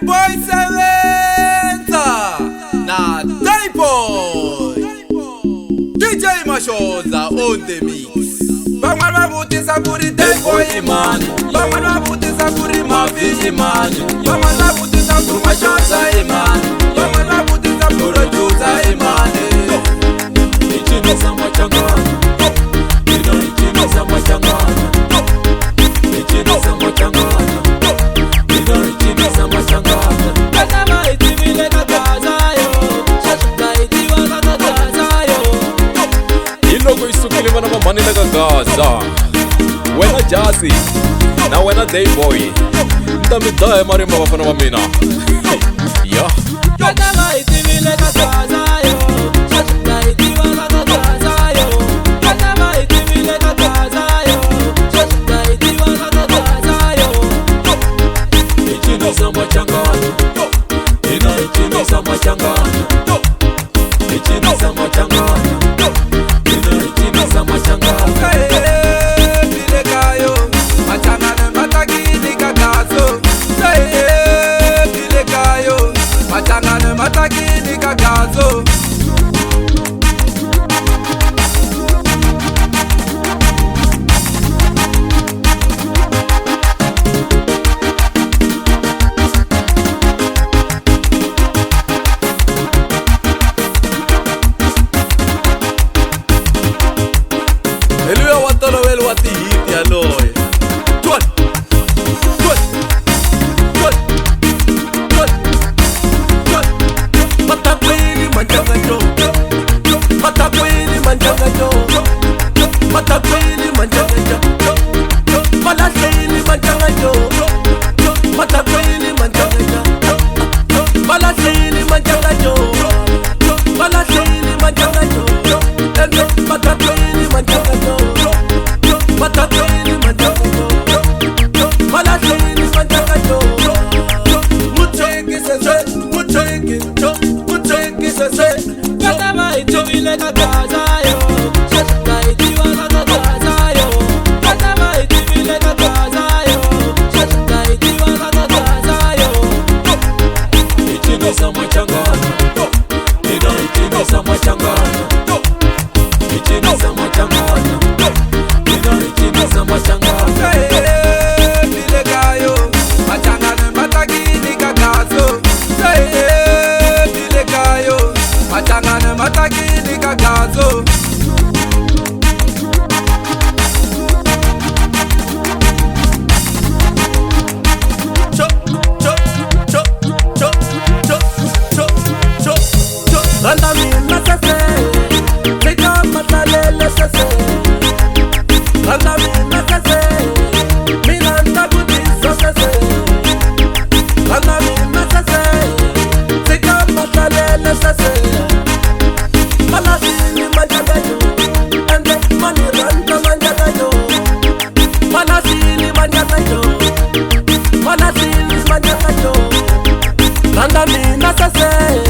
B-Boy Sevenza na Typhoid DJ Mashoza on the mix. Bamwana butisa kuri Typhoid man, bamwana butisa kuri Mafizi man, bamwana butisa kuri Mashoza man, bamwana butisa kuri Juza man. Ichinoza machangana, ichinoza machangana, ichinoza machangana. Iloko mani na Gaza wena Jazzy na wena Dayboy ndamitaye marimba bafana ba mina ya Nanda mina sase